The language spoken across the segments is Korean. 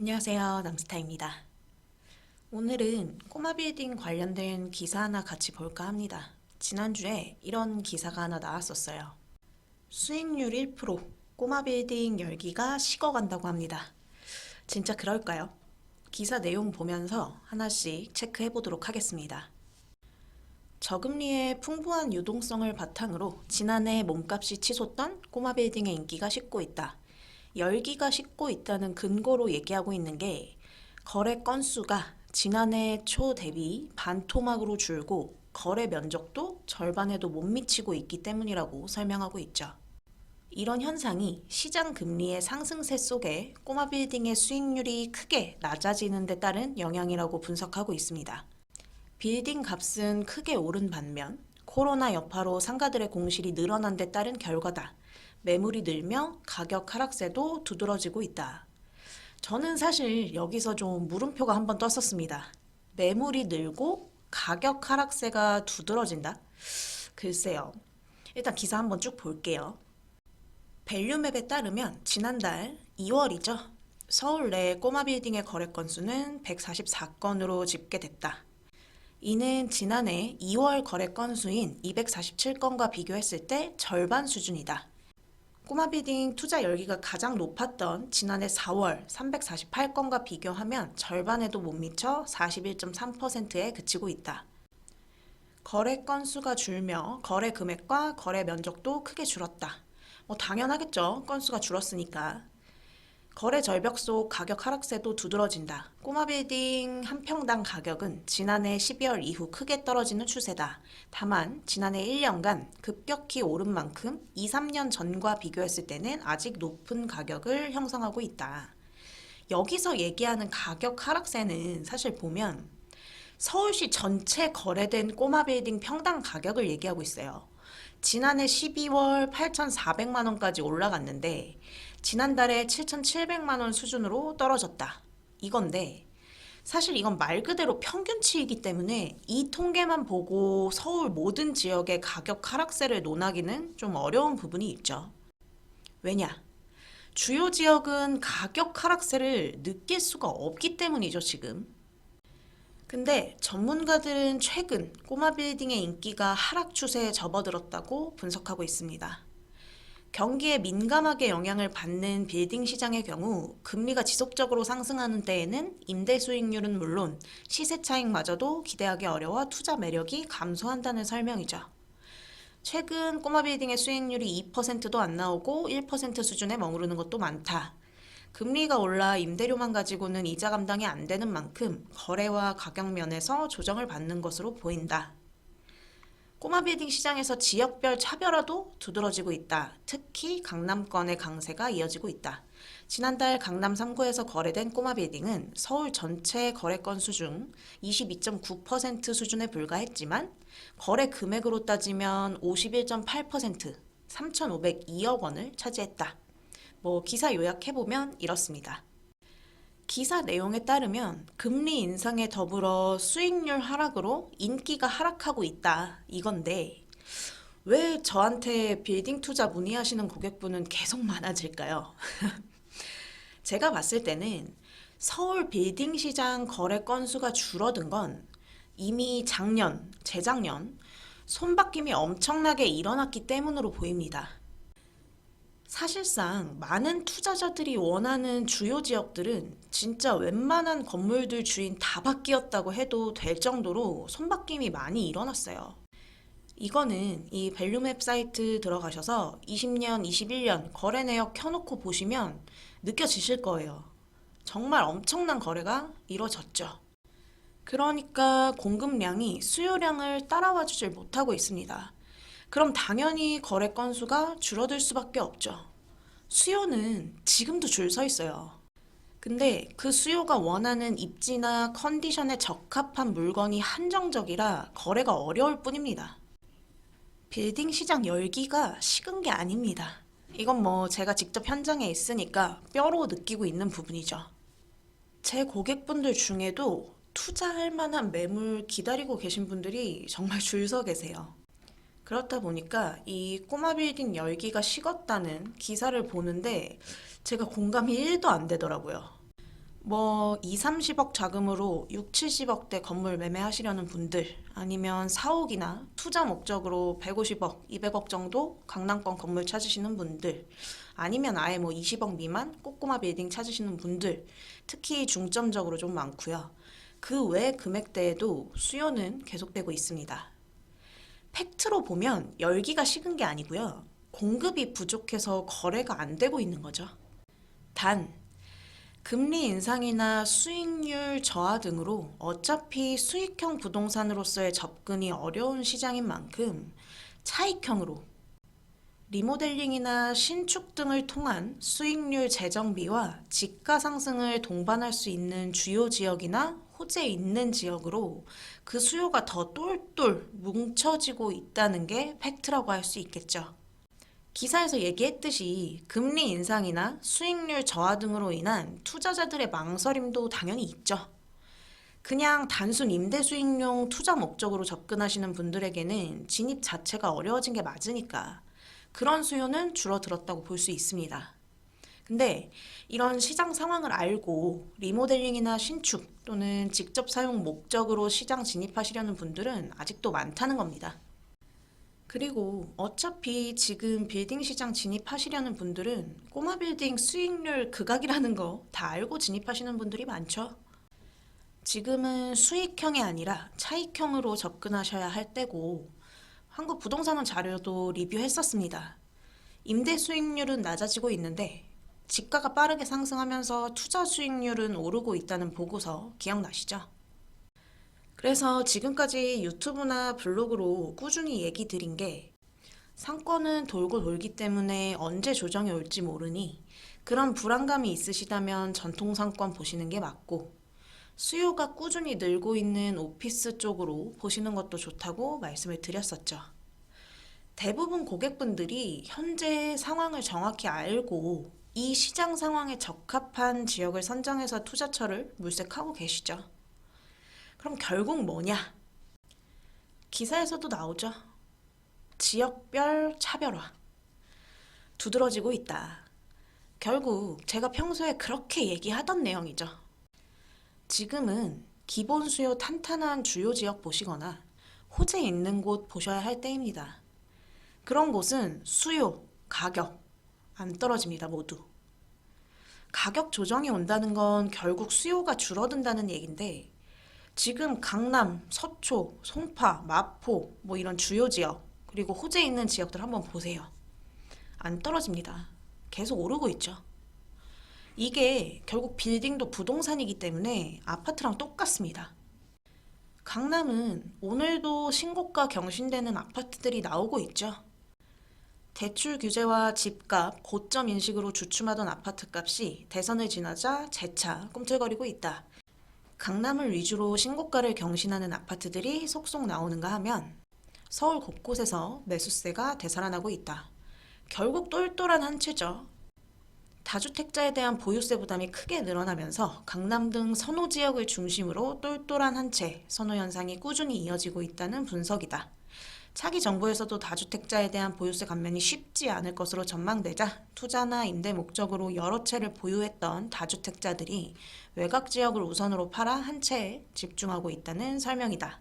안녕하세요. 남스타입니다. 오늘은 꼬마 빌딩 관련된 기사 하나 같이 볼까 합니다. 지난주에 이런 기사가 하나 나왔었어요. 수익률 1%, 꼬마 빌딩 열기가 식어간다고 합니다. 진짜 그럴까요? 기사 내용 보면서 하나씩 체크해 보도록 하겠습니다. 저금리의 풍부한 유동성을 바탕으로 지난해 몸값이 치솟던 꼬마 빌딩의 인기가 식고 있다. 열기가 식고 있다는 근거로 얘기하고 있는 게 거래 건수가 지난해 초 대비 반토막으로 줄고 거래 면적도 절반에도 못 미치고 있기 때문이라고 설명하고 있죠. 이런 현상이 시장 금리의 상승세 속에 꼬마 빌딩의 수익률이 크게 낮아지는 데 따른 영향이라고 분석하고 있습니다. 빌딩 값은 크게 오른 반면 코로나 여파로 상가들의 공실이 늘어난 데 따른 결과다. 매물이 늘며 가격 하락세도 두드러지고 있다. 저는 사실 여기서 좀 물음표가 한번 떴었습니다. 매물이 늘고 가격 하락세가 두드러진다? 글쎄요. 일단 기사 한번 쭉 볼게요. 밸류맵에 따르면 지난달 2월이죠. 서울 내 꼬마 빌딩의 거래 건수는 144건으로 집계됐다. 이는 지난해 2월 거래 건수인 247건과 비교했을 때 절반 수준이다. 꼬마 빌딩 투자 열기가 가장 높았던 지난해 4월 348건과 비교하면 절반에도 못 미쳐 41.3%에 그치고 있다. 거래 건수가 줄며 거래 금액과 거래 면적도 크게 줄었다. 당연하겠죠. 건수가 줄었으니까. 거래 절벽 속 가격 하락세도 두드러진다. 꼬마 빌딩 한 평당 가격은 지난해 12월 이후 크게 떨어지는 추세다. 다만 지난해 1년간 급격히 오른 만큼 2, 3년 전과 비교했을 때는 아직 높은 가격을 형성하고 있다. 여기서 얘기하는 가격 하락세는 사실 보면 서울시 전체 거래된 꼬마 빌딩 평당 가격을 얘기하고 있어요. 지난해 12월 8,400만 원까지 올라갔는데 지난달에 7,700만 원 수준으로 떨어졌다. 이건데 사실 이건 말 그대로 평균치이기 때문에 이 통계만 보고 서울 모든 지역의 가격 하락세를 논하기는 좀 어려운 부분이 있죠. 왜냐? 주요 지역은 가격 하락세를 느낄 수가 없기 때문이죠, 지금. 근데 전문가들은 최근 꼬마 빌딩의 인기가 하락 추세에 접어들었다고 분석하고 있습니다. 경기에 민감하게 영향을 받는 빌딩 시장의 경우 금리가 지속적으로 상승하는 때에는 임대 수익률은 물론 시세 차익마저도 기대하기 어려워 투자 매력이 감소한다는 설명이죠. 최근 꼬마 빌딩의 수익률이 2%도 안 나오고 1% 수준에 머무르는 것도 많다. 금리가 올라 임대료만 가지고는 이자 감당이 안 되는 만큼 거래와 가격 면에서 조정을 받는 것으로 보인다. 꼬마 빌딩 시장에서 지역별 차별화도 두드러지고 있다. 특히 강남권의 강세가 이어지고 있다. 지난달 강남 3구에서 거래된 꼬마 빌딩은 서울 전체 거래 건수 중 22.9% 수준에 불과했지만 거래 금액으로 따지면 51.8%, 3,502억 원을 차지했다. 기사 요약해보면 이렇습니다. 기사 내용에 따르면 금리 인상에 더불어 수익률 하락으로 인기가 하락하고 있다. 이건데 왜 저한테 빌딩 투자 문의하시는 고객분은 계속 많아질까요? 제가 봤을 때는 서울 빌딩 시장 거래 건수가 줄어든 건 이미 작년, 재작년 손바뀜이 엄청나게 일어났기 때문으로 보입니다. 사실상 많은 투자자들이 원하는 주요 지역들은 진짜 웬만한 건물들 주인 다 바뀌었다고 해도 될 정도로 손바뀜이 많이 일어났어요. 이거는 이 밸류맵 사이트 들어가셔서 20년, 21년 거래 내역 켜놓고 보시면 느껴지실 거예요. 정말 엄청난 거래가 이루어졌죠. 그러니까 공급량이 수요량을 따라와 주질 못하고 있습니다. 그럼 당연히 거래 건수가 줄어들 수밖에 없죠. 수요는 지금도 줄 서 있어요. 근데 그 수요가 원하는 입지나 컨디션에 적합한 물건이 한정적이라 거래가 어려울 뿐입니다. 빌딩 시장 열기가 식은 게 아닙니다. 이건 제가 직접 현장에 있으니까 뼈로 느끼고 있는 부분이죠. 제 고객분들 중에도 투자할 만한 매물 기다리고 계신 분들이 정말 줄 서 계세요. 그렇다 보니까 이 꼬마 빌딩 열기가 식었다는 기사를 보는데 제가 공감이 1도 안 되더라고요. 뭐 2, 30억 자금으로 6, 70억대 건물 매매하시려는 분들 아니면 사옥이나 투자 목적으로 150억, 200억 정도 강남권 건물 찾으시는 분들 아니면 아예 뭐 20억 미만 꼬꼬마 빌딩 찾으시는 분들 특히 중점적으로 좀 많고요. 그 외 금액대에도 수요는 계속되고 있습니다. 팩트로 보면 열기가 식은 게 아니고요. 공급이 부족해서 거래가 안 되고 있는 거죠. 단 금리 인상이나 수익률 저하 등으로 어차피 수익형 부동산으로서의 접근이 어려운 시장인 만큼 차익형으로 리모델링이나 신축 등을 통한 수익률 재정비와 지가 상승을 동반할 수 있는 주요 지역이나 호재 있는 지역으로 그 수요가 더 똘똘 뭉쳐지고 있다는 게 팩트라고 할 수 있겠죠. 기사에서 얘기했듯이 금리 인상이나 수익률 저하 등으로 인한 투자자들의 망설임도 당연히 있죠. 그냥 단순 임대 수익용 투자 목적으로 접근하시는 분들에게는 진입 자체가 어려워진 게 맞으니까 그런 수요는 줄어들었다고 볼 수 있습니다. 근데 이런 시장 상황을 알고 리모델링이나 신축 또는 직접 사용 목적으로 시장 진입하시려는 분들은 아직도 많다는 겁니다. 그리고 어차피 지금 빌딩 시장 진입하시려는 분들은 꼬마 빌딩 수익률 극악이라는 거 다 알고 진입하시는 분들이 많죠. 지금은 수익형이 아니라 차익형으로 접근하셔야 할 때고 한국 부동산원 자료도 리뷰했었습니다. 임대 수익률은 낮아지고 있는데 지가가 빠르게 상승하면서 투자 수익률은 오르고 있다는 보고서 기억나시죠? 그래서 지금까지 유튜브나 블로그로 꾸준히 얘기 드린 게 상권은 돌고 돌기 때문에 언제 조정이 올지 모르니 그런 불안감이 있으시다면 전통 상권 보시는 게 맞고 수요가 꾸준히 늘고 있는 오피스 쪽으로 보시는 것도 좋다고 말씀을 드렸었죠. 대부분 고객분들이 현재 상황을 정확히 알고 이 시장 상황에 적합한 지역을 선정해서 투자처를 물색하고 계시죠. 그럼 결국 뭐냐? 기사에서도 나오죠. 지역별 차별화. 두드러지고 있다. 결국 제가 평소에 그렇게 얘기하던 내용이죠. 지금은 기본 수요 탄탄한 주요 지역 보시거나 호재 있는 곳 보셔야 할 때입니다. 그런 곳은 수요, 가격 안 떨어집니다, 모두. 가격 조정이 온다는 건 결국 수요가 줄어든다는 얘긴데 지금 강남, 서초, 송파, 마포 뭐 이런 주요 지역 그리고 호재 있는 지역들 한번 보세요. 안 떨어집니다. 계속 오르고 있죠. 이게 결국 빌딩도 부동산이기 때문에 아파트랑 똑같습니다. 강남은 오늘도 신고가 경신되는 아파트들이 나오고 있죠. 대출 규제와 집값 고점 인식으로 주춤하던 아파트 값이 대선을 지나자 재차 꿈틀거리고 있다. 강남을 위주로 신고가를 경신하는 아파트들이 속속 나오는가 하면 서울 곳곳에서 매수세가 되살아나고 있다. 결국 똘똘한 한 채죠. 다주택자에 대한 보유세 부담이 크게 늘어나면서 강남 등 선호 지역을 중심으로 똘똘한 한 채 선호 현상이 꾸준히 이어지고 있다는 분석이다. 차기 정부에서도 다주택자에 대한 보유세 감면이 쉽지 않을 것으로 전망되자 투자나 임대 목적으로 여러 채를 보유했던 다주택자들이 외곽 지역을 우선으로 팔아 한 채에 집중하고 있다는 설명이다.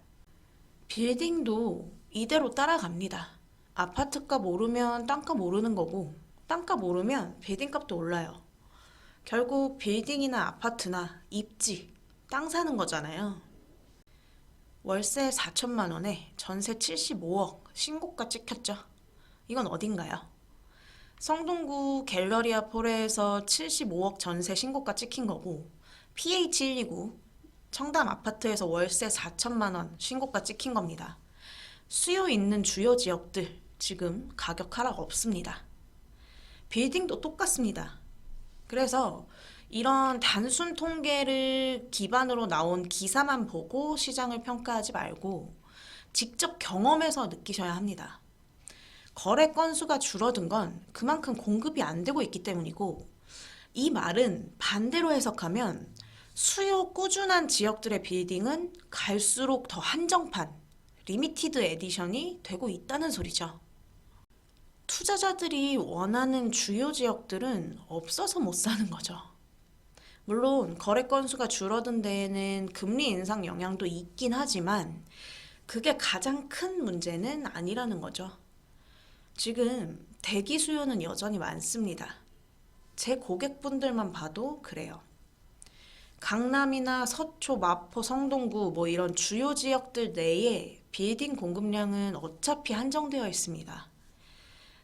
빌딩도 이대로 따라갑니다. 아파트값 오르면 땅값 오르는 거고 땅값 오르면 빌딩값도 올라요. 결국 빌딩이나 아파트나 입지, 땅 사는 거잖아요. 월세 4천만 원에 전세 75억 신고가 찍혔죠. 이건 어딘가요? 성동구 갤러리아 포레에서 75억 전세 신고가 찍힌 거고 PH129 청담 아파트에서 월세 4천만 원 신고가 찍힌 겁니다. 수요 있는 주요 지역들 지금 가격 하락 없습니다. 빌딩도 똑같습니다. 그래서 이런 단순 통계를 기반으로 나온 기사만 보고 시장을 평가하지 말고 직접 경험해서 느끼셔야 합니다. 거래 건수가 줄어든 건 그만큼 공급이 안 되고 있기 때문이고 이 말은 반대로 해석하면 수요 꾸준한 지역들의 빌딩은 갈수록 더 한정판, 리미티드 에디션이 되고 있다는 소리죠. 투자자들이 원하는 주요 지역들은 없어서 못 사는 거죠. 물론 거래 건수가 줄어든 데에는 금리 인상 영향도 있긴 하지만 그게 가장 큰 문제는 아니라는 거죠. 지금 대기 수요는 여전히 많습니다. 제 고객분들만 봐도 그래요. 강남이나 서초, 마포, 성동구 뭐 이런 주요 지역들 내에 빌딩 공급량은 어차피 한정되어 있습니다.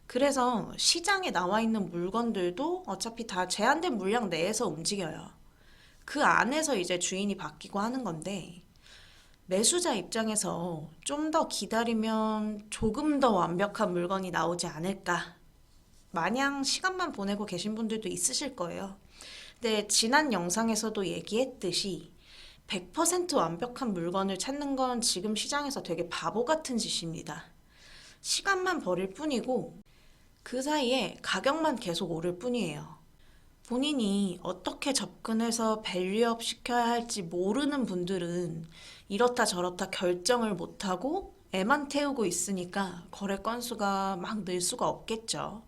그래서 시장에 나와 있는 물건들도 어차피 다 제한된 물량 내에서 움직여요. 그 안에서 이제 주인이 바뀌고 하는 건데, 매수자 입장에서 좀 더 기다리면 조금 더 완벽한 물건이 나오지 않을까. 마냥 시간만 보내고 계신 분들도 있으실 거예요. 근데 지난 영상에서도 얘기했듯이 100% 완벽한 물건을 찾는 건 지금 시장에서 되게 바보 같은 짓입니다. 시간만 버릴 뿐이고 그 사이에 가격만 계속 오를 뿐이에요. 본인이 어떻게 접근해서 밸류업 시켜야 할지 모르는 분들은 이렇다 저렇다 결정을 못하고 애만 태우고 있으니까 거래 건수가 막 늘 수가 없겠죠.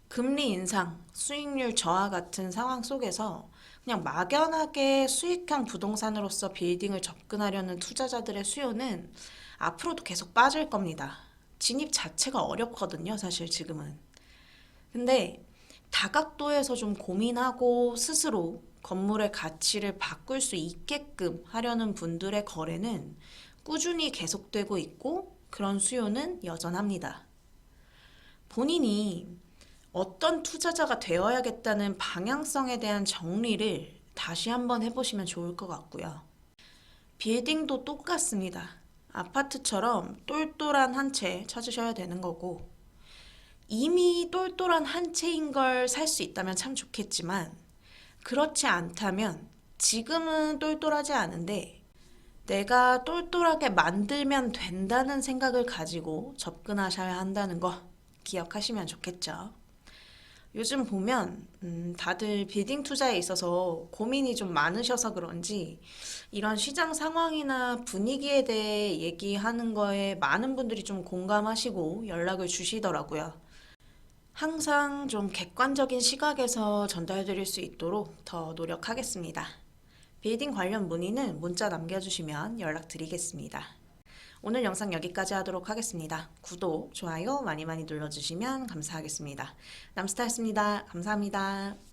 금리 인상, 수익률 저하 같은 상황 속에서 그냥 막연하게 수익형 부동산으로서 빌딩을 접근하려는 투자자들의 수요는 앞으로도 계속 빠질 겁니다. 진입 자체가 어렵거든요, 사실 지금은. 근데 다각도에서 좀 고민하고 스스로 건물의 가치를 바꿀 수 있게끔 하려는 분들의 거래는 꾸준히 계속되고 있고 그런 수요는 여전합니다. 본인이 어떤 투자자가 되어야겠다는 방향성에 대한 정리를 다시 한번 해보시면 좋을 것 같고요. 빌딩도 똑같습니다. 아파트처럼 똘똘한 한 채 찾으셔야 되는 거고, 이미 똘똘한 한 채인 걸 살 수 있다면 참 좋겠지만, 그렇지 않다면 지금은 똘똘하지 않은데 내가 똘똘하게 만들면 된다는 생각을 가지고 접근하셔야 한다는 거 기억하시면 좋겠죠. 요즘 보면 다들 빌딩 투자에 있어서 고민이 좀 많으셔서 그런지 이런 시장 상황이나 분위기에 대해 얘기하는 거에 많은 분들이 좀 공감하시고 연락을 주시더라고요. 항상 좀 객관적인 시각에서 전달드릴 수 있도록 더 노력하겠습니다. 빌딩 관련 문의는 문자 남겨주시면 연락드리겠습니다. 오늘 영상 여기까지 하도록 하겠습니다. 구독, 좋아요 많이 많이 눌러주시면 감사하겠습니다. 남스타였습니다. 감사합니다.